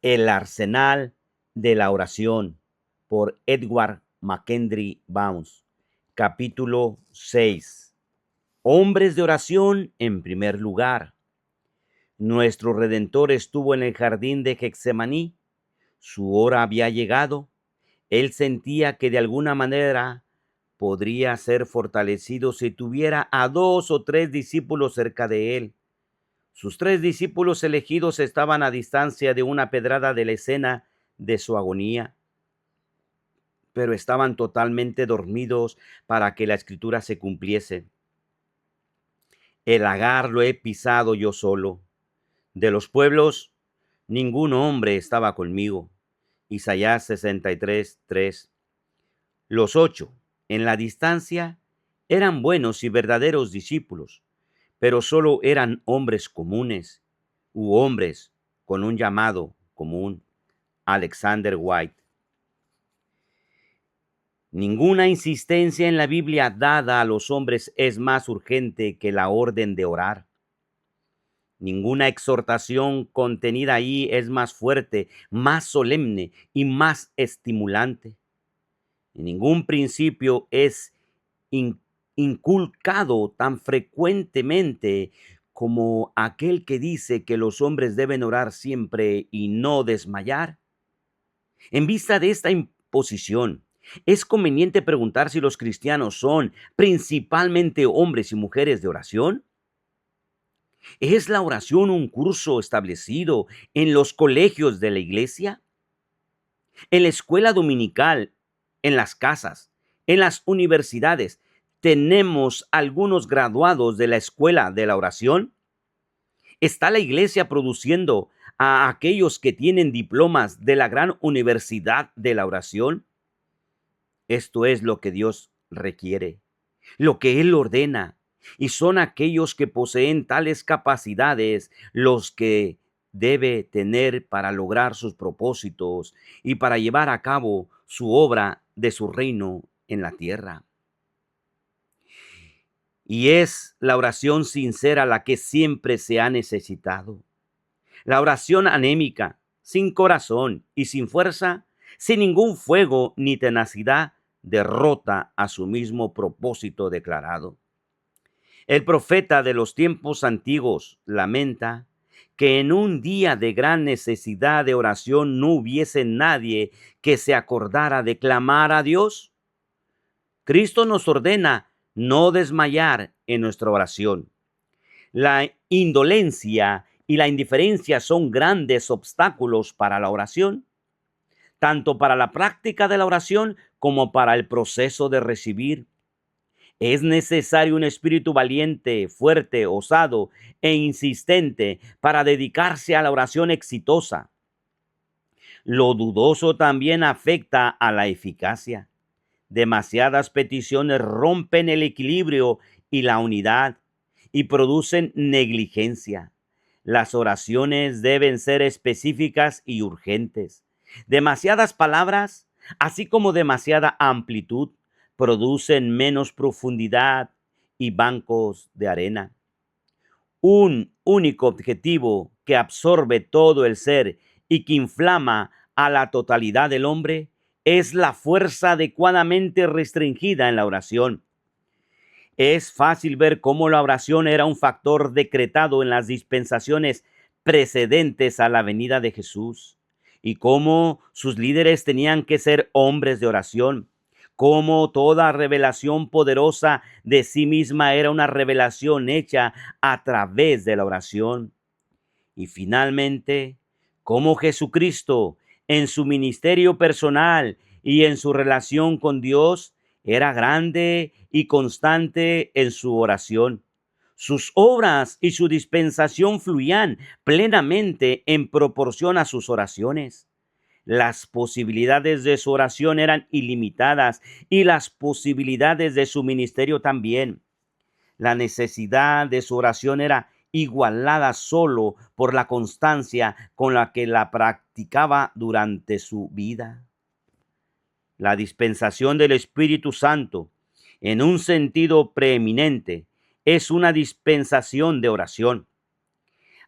El arsenal de la oración por Edward McKendry Bounds. Capítulo 6. Hombres de oración en primer lugar. Nuestro Redentor estuvo en el jardín de Getsemaní. Su hora había llegado. Él sentía que de alguna manera podría ser fortalecido si tuviera a 2 o 3 discípulos cerca de él. Sus 3 discípulos elegidos estaban a distancia de una pedrada de la escena de su agonía, pero estaban totalmente dormidos para que la escritura se cumpliese. El lagar lo he pisado yo solo. De los pueblos, ningún hombre estaba conmigo. Isaías 63:3. Los 8, en la distancia, eran buenos y verdaderos discípulos, pero solo eran hombres comunes, u hombres con un llamado común. Alexander White. Ninguna insistencia en la Biblia dada a los hombres es más urgente que la orden de orar. Ninguna exhortación contenida ahí es más fuerte, más solemne y más estimulante. Ningún principio es inculcado tan frecuentemente como aquel que dice que los hombres deben orar siempre y no desmayar. En vista de esta imposición, es conveniente preguntar si los cristianos son principalmente hombres y mujeres de oración. ¿Es la oración un curso establecido en los colegios de la iglesia, en la escuela dominical, en las casas, en las universidades? ¿Tenemos algunos graduados de la escuela de la oración? ¿Está la iglesia produciendo a aquellos que tienen diplomas de la gran universidad de la oración? Esto es lo que Dios requiere, lo que Él ordena, y son aquellos que poseen tales capacidades los que debe tener para lograr sus propósitos y para llevar a cabo su obra de su reino en la tierra. Y es la oración sincera la que siempre se ha necesitado. La oración anémica, sin corazón y sin fuerza, sin ningún fuego ni tenacidad, derrota a su mismo propósito declarado. El profeta de los tiempos antiguos lamenta que en un día de gran necesidad de oración no hubiese nadie que se acordara de clamar a Dios. Cristo nos ordena no desmayar en nuestra oración. La indolencia y la indiferencia son grandes obstáculos para la oración, tanto para la práctica de la oración como para el proceso de recibir. Es necesario un espíritu valiente, fuerte, osado e insistente para dedicarse a la oración exitosa. Lo dudoso también afecta a la eficacia. Demasiadas peticiones rompen el equilibrio y la unidad y producen negligencia. Las oraciones deben ser específicas y urgentes. Demasiadas palabras, así como demasiada amplitud, producen menos profundidad y bancos de arena. Un único objetivo que absorbe todo el ser y que inflama a la totalidad del hombre es la fuerza adecuadamente restringida en la oración. Es fácil ver cómo la oración era un factor decretado en las dispensaciones precedentes a la venida de Jesús y cómo sus líderes tenían que ser hombres de oración, cómo toda revelación poderosa de sí misma era una revelación hecha a través de la oración. Y finalmente, cómo Jesucristo, en su ministerio personal y en su relación con Dios, era grande y constante en su oración. Sus obras y su dispensación fluían plenamente en proporción a sus oraciones. Las posibilidades de su oración eran ilimitadas y las posibilidades de su ministerio también. La necesidad de su oración era igualada solo por la constancia con la que la practicaba durante su vida. La dispensación del Espíritu Santo, en un sentido preeminente, es una dispensación de oración.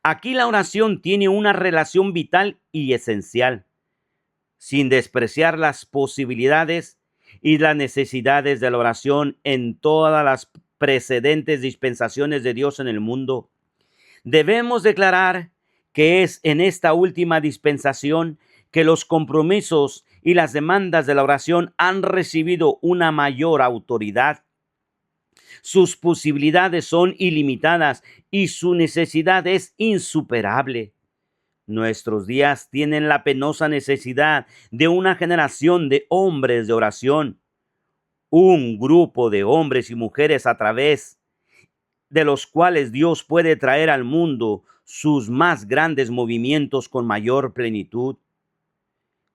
Aquí la oración tiene una relación vital y esencial, sin despreciar las posibilidades y las necesidades de la oración en todas las precedentes dispensaciones de Dios en el mundo. Debemos declarar que es en esta última dispensación que los compromisos y las demandas de la oración han recibido una mayor autoridad. Sus posibilidades son ilimitadas y su necesidad es insuperable. Nuestros días tienen la penosa necesidad de una generación de hombres de oración, un grupo de hombres y mujeres a través de los cuales Dios puede traer al mundo sus más grandes movimientos con mayor plenitud.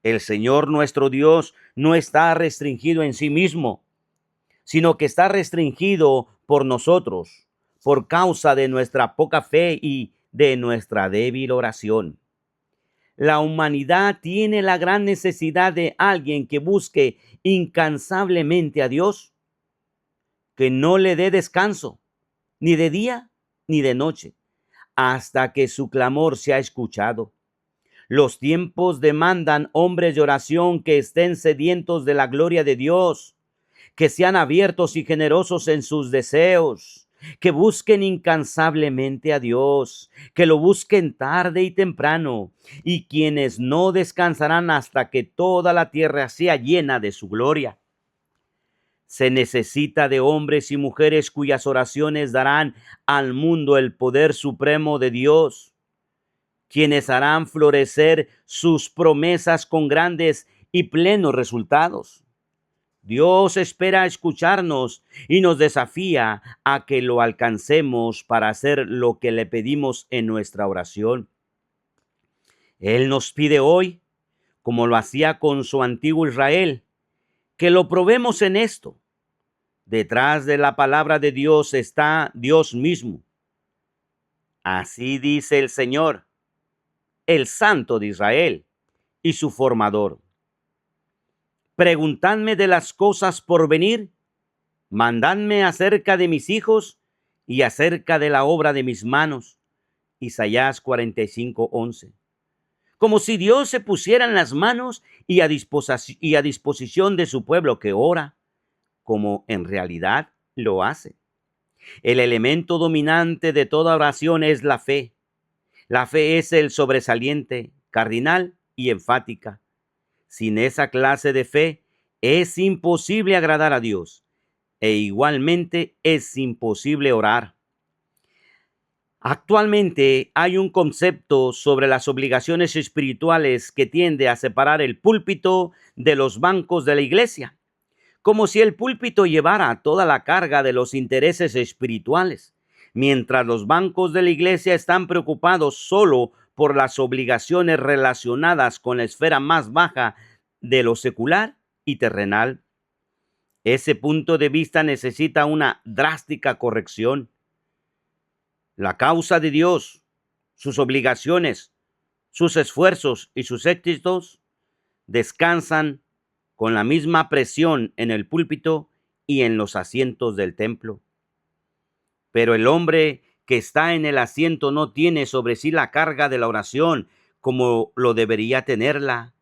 El Señor nuestro Dios no está restringido en sí mismo, sino que está restringido por nosotros, por causa de nuestra poca fe y de nuestra débil oración. La humanidad tiene la gran necesidad de alguien que busque incansablemente a Dios, que no le dé descanso, ni de día ni de noche, hasta que su clamor sea escuchado. Los tiempos demandan hombres de oración que estén sedientos de la gloria de Dios, que sean abiertos y generosos en sus deseos, que busquen incansablemente a Dios, que lo busquen tarde y temprano, y quienes no descansarán hasta que toda la tierra sea llena de su gloria. Se necesita de hombres y mujeres cuyas oraciones darán al mundo el poder supremo de Dios, quienes harán florecer sus promesas con grandes y plenos resultados. Dios espera escucharnos y nos desafía a que lo alcancemos para hacer lo que le pedimos en nuestra oración. Él nos pide hoy, como lo hacía con su antiguo Israel, que lo probemos en esto. Detrás de la palabra de Dios está Dios mismo. Así dice el Señor, el Santo de Israel y su formador. Preguntadme de las cosas por venir, mandadme acerca de mis hijos y acerca de la obra de mis manos. Isaías 45:11. Como si Dios se pusiera en las manos y a disposición de su pueblo que ora, como en realidad lo hace. El elemento dominante de toda oración es la fe. La fe es el sobresaliente, cardinal y enfática. Sin esa clase de fe es imposible agradar a Dios e igualmente es imposible orar. Actualmente hay un concepto sobre las obligaciones espirituales que tiende a separar el púlpito de los bancos de la iglesia, como si el púlpito llevara toda la carga de los intereses espirituales, mientras los bancos de la iglesia están preocupados solo por las obligaciones relacionadas con la esfera más baja de lo secular y terrenal. Ese punto de vista necesita una drástica corrección. La causa de Dios, sus obligaciones, sus esfuerzos y sus éxitos descansan con la misma presión en el púlpito y en los asientos del templo. Pero el hombre que está en el asiento no tiene sobre sí la carga de la oración como lo debería tenerla.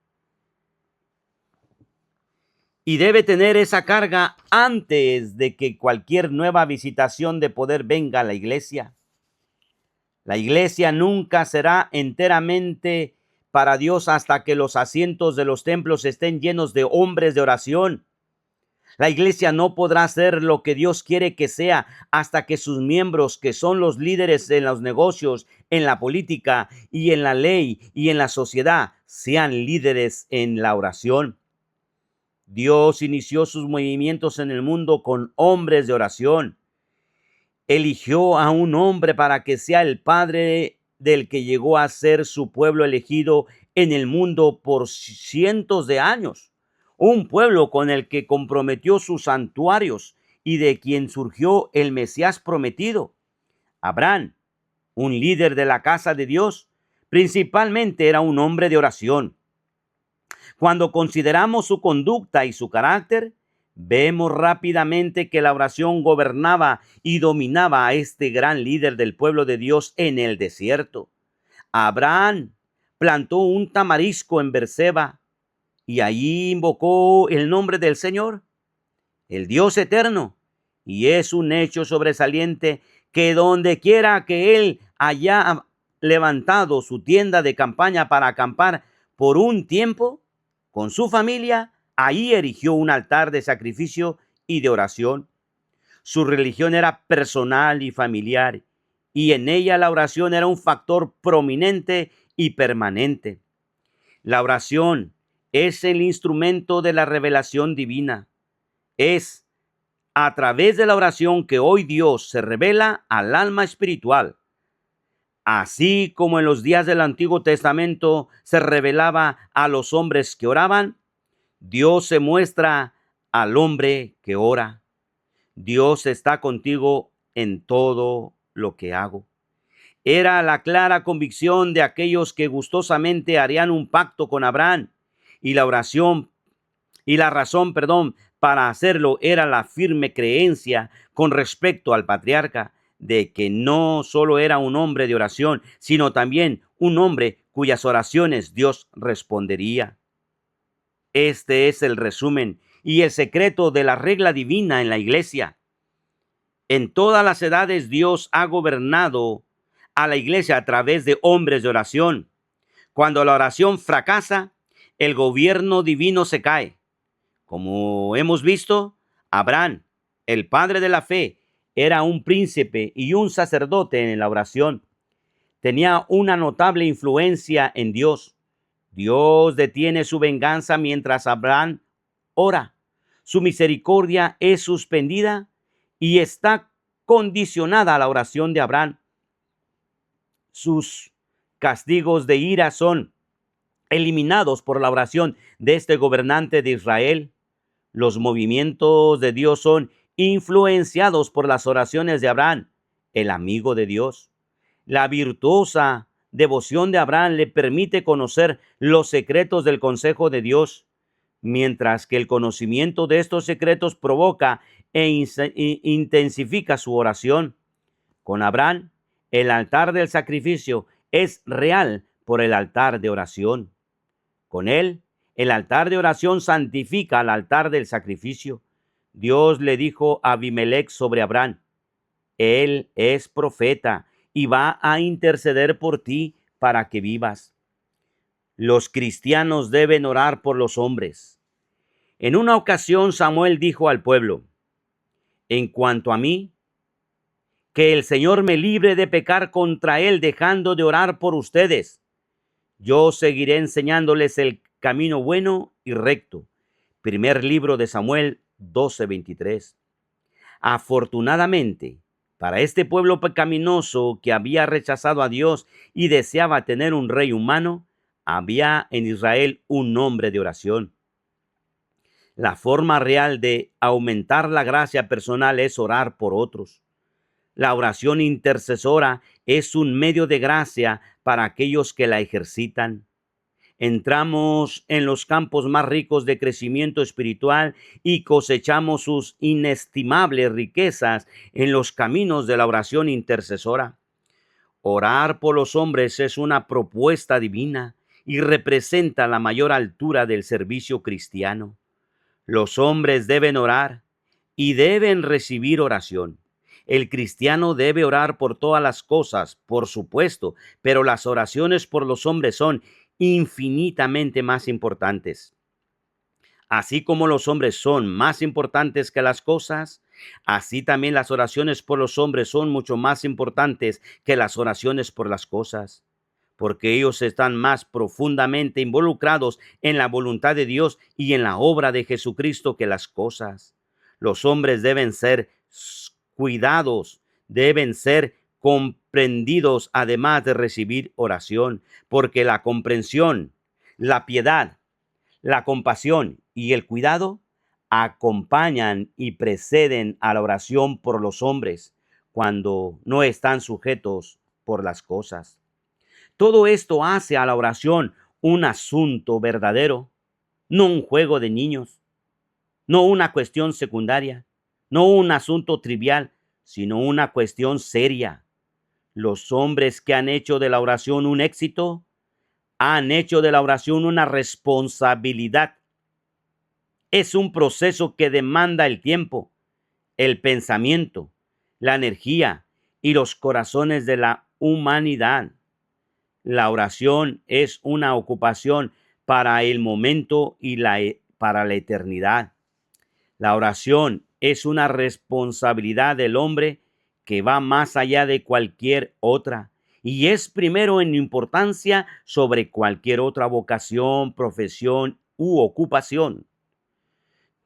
Y debe tener esa carga antes de que cualquier nueva visitación de poder venga a la iglesia. La iglesia nunca será enteramente para Dios hasta que los asientos de los templos estén llenos de hombres de oración. La iglesia no podrá ser lo que Dios quiere que sea hasta que sus miembros, que son los líderes en los negocios, en la política y en la ley y en la sociedad, sean líderes en la oración. Dios inició sus movimientos en el mundo con hombres de oración. Eligió a un hombre para que sea el padre del que llegó a ser su pueblo elegido en el mundo por cientos de años. Un pueblo con el que comprometió sus santuarios y de quien surgió el Mesías prometido. Abraham, un líder de la casa de Dios, principalmente era un hombre de oración. Cuando consideramos su conducta y su carácter, Vemos rápidamente que la oración gobernaba y dominaba a este gran líder del pueblo de Dios en el desierto. Abraham plantó un tamarisco en Berseba y allí invocó el nombre del Señor, el Dios eterno. Y es un hecho sobresaliente que donde quiera que él haya levantado su tienda de campaña para acampar por un tiempo con su familia, ahí erigió un altar de sacrificio y de oración. Su religión era personal y familiar, y en ella la oración era un factor prominente y permanente. La oración es el instrumento de la revelación divina. Es a través de la oración que hoy Dios se revela al alma espiritual. Así como en los días del Antiguo Testamento se revelaba a los hombres que oraban, Dios se muestra al hombre que ora. Dios está contigo en todo lo que hago. Era la clara convicción de aquellos que gustosamente harían un pacto con Abraham, y la oración y la razón, para hacerlo era la firme creencia con respecto al patriarca de que no solo era un hombre de oración, sino también un hombre cuyas oraciones Dios respondería. Este es el resumen y el secreto de la regla divina en la iglesia. En todas las edades Dios ha gobernado a la iglesia a través de hombres de oración. Cuando la oración fracasa, el gobierno divino se cae. Como hemos visto, Abraham, el padre de la fe, era un príncipe y un sacerdote en la oración. Tenía una notable influencia en Dios. Dios detiene su venganza mientras Abraham ora. Su misericordia es suspendida y está condicionada a la oración de Abraham. Sus castigos de ira son eliminados por la oración de este gobernante de Israel. Los movimientos de Dios son influenciados por las oraciones de Abraham, el amigo de Dios. La virtuosa devoción de Abraham le permite conocer los secretos del consejo de Dios, mientras que el conocimiento de estos secretos provoca e intensifica su oración. Con Abraham, el altar del sacrificio es real por el altar de oración. Con él, el altar de oración santifica al altar del sacrificio. Dios le dijo a Abimelech sobre Abraham: él es profeta y va a interceder por ti para que vivas. Los cristianos deben orar por los hombres. En una ocasión Samuel dijo al pueblo: en cuanto a mí, que el Señor me libre de pecar contra él dejando de orar por ustedes. Yo seguiré enseñándoles el camino bueno y recto. Primer libro de Samuel 12:23. Afortunadamente, para este pueblo pecaminoso que había rechazado a Dios y deseaba tener un rey humano, había en Israel un hombre de oración. La forma real de aumentar la gracia personal es orar por otros. La oración intercesora es un medio de gracia para aquellos que la ejercitan. Entramos en los campos más ricos de crecimiento espiritual y cosechamos sus inestimables riquezas en los caminos de la oración intercesora. Orar por los hombres es una propuesta divina y representa la mayor altura del servicio cristiano. Los hombres deben orar y deben recibir oración. El cristiano debe orar por todas las cosas, por supuesto, pero las oraciones por los hombres son infinitamente más importantes. Así como los hombres son más importantes que las cosas, así también las oraciones por los hombres son mucho más importantes que las oraciones por las cosas, porque ellos están más profundamente involucrados en la voluntad de Dios y en la obra de Jesucristo que las cosas. Los hombres deben ser cuidados, deben ser comprendidos, además de recibir oración, porque la comprensión, la piedad, la compasión y el cuidado acompañan y preceden a la oración por los hombres cuando no están sujetos por las cosas. Todo esto hace a la oración un asunto verdadero, no un juego de niños. no una cuestión secundaria, no un asunto trivial, sino una cuestión seria. Los hombres que han hecho de la oración un éxito, han hecho de la oración una responsabilidad. Es un proceso que demanda el tiempo, el pensamiento, la energía y los corazones de la humanidad. La oración es una ocupación para el momento y para la eternidad. La oración es una responsabilidad del hombre que va más allá de cualquier otra y es primero en importancia sobre cualquier otra vocación, profesión u ocupación.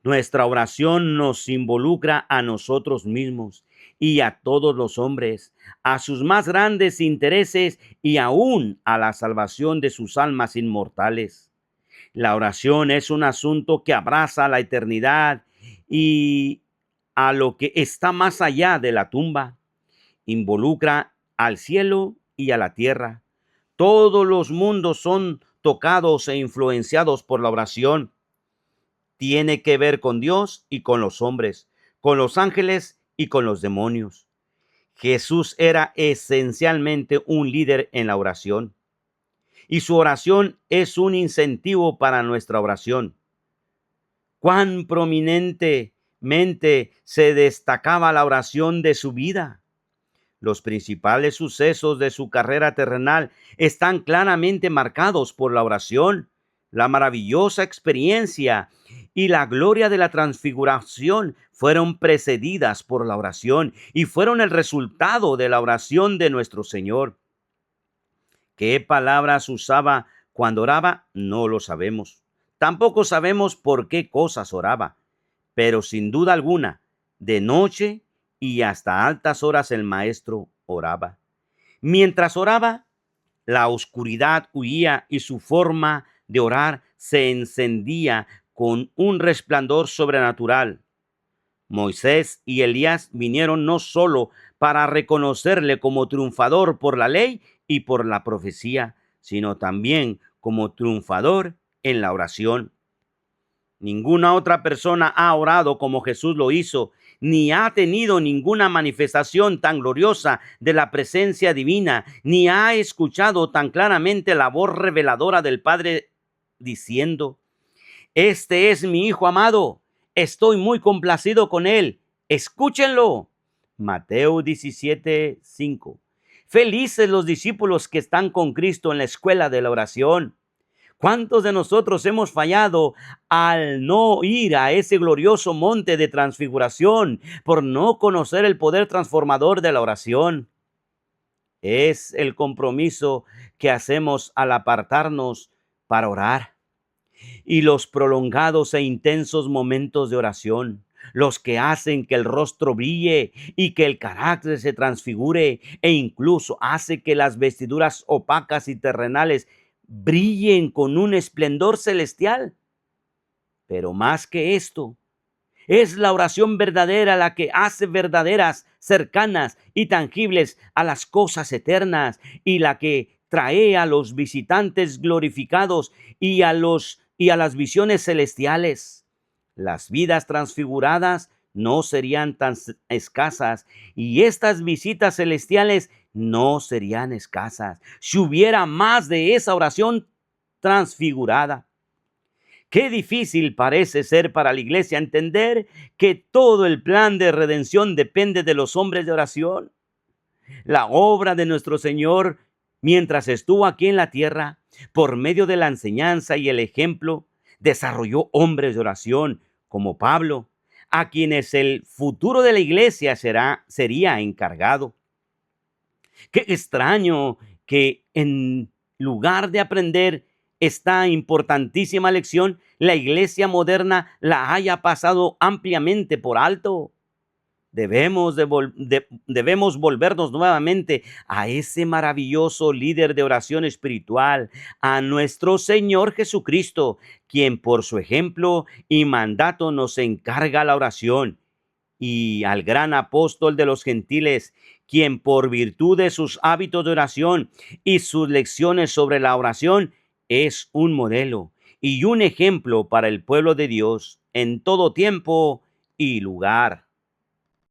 Nuestra oración nos involucra a nosotros mismos y a todos los hombres, a sus más grandes intereses y aún a la salvación de sus almas inmortales. La oración es un asunto que abraza la eternidad y a lo que está más allá de la tumba. Involucra al cielo y a la tierra. Todos los mundos son tocados e influenciados por la oración. Tiene que ver con Dios y con los hombres, con los ángeles y con los demonios. Jesús era esencialmente un líder en la oración y su oración es un incentivo para nuestra oración. Cuán prominentemente se destacaba la oración de su vida. Los principales sucesos de su carrera terrenal están claramente marcados por la oración. La maravillosa experiencia y la gloria de la transfiguración fueron precedidas por la oración y fueron el resultado de la oración de nuestro Señor. ¿Qué palabras usaba cuando oraba? No lo sabemos. Tampoco sabemos por qué cosas oraba, pero sin duda alguna, de noche y hasta altas horas el maestro oraba. Mientras oraba, la oscuridad huía y su forma de orar se encendía con un resplandor sobrenatural. Moisés y Elías vinieron no solo para reconocerle como triunfador por la ley y por la profecía, sino también como triunfador en la oración. Ninguna otra persona ha orado como Jesús lo hizo, ni ha tenido ninguna manifestación tan gloriosa de la presencia divina, ni ha escuchado tan claramente la voz reveladora del Padre diciendo: este es mi Hijo amado, estoy muy complacido con él, escúchenlo. Mateo 17:5. Felices los discípulos que están con Cristo en la escuela de la oración. ¿Cuántos de nosotros hemos fallado al no ir a ese glorioso monte de transfiguración por no conocer el poder transformador de la oración? Es el compromiso que hacemos al apartarnos para orar. Y los prolongados e intensos momentos de oración, los que hacen que el rostro brille y que el carácter se transfigure e incluso hace que las vestiduras opacas y terrenales brillen con un esplendor celestial. Pero más que esto, es la oración verdadera la que hace verdaderas, cercanas y tangibles a las cosas eternas y la que trae a los visitantes glorificados y a las visiones celestiales. Las vidas transfiguradas no serían tan escasas y estas visitas celestiales no serían escasas si hubiera más de esa oración transfigurada. Qué difícil parece ser para la iglesia entender que todo el plan de redención depende de los hombres de oración. La obra de nuestro Señor, mientras estuvo aquí en la tierra, por medio de la enseñanza y el ejemplo, desarrolló hombres de oración como Pablo, a quienes el futuro de la iglesia sería encargado. Qué extraño que en lugar de aprender esta importantísima lección, la iglesia moderna la haya pasado ampliamente por alto. Debemos volvernos nuevamente a ese maravilloso líder de oración espiritual, a nuestro Señor Jesucristo, quien por su ejemplo y mandato nos encarga la oración, y al gran apóstol de los gentiles, quien por virtud de sus hábitos de oración y sus lecciones sobre la oración es un modelo y un ejemplo para el pueblo de Dios en todo tiempo y lugar.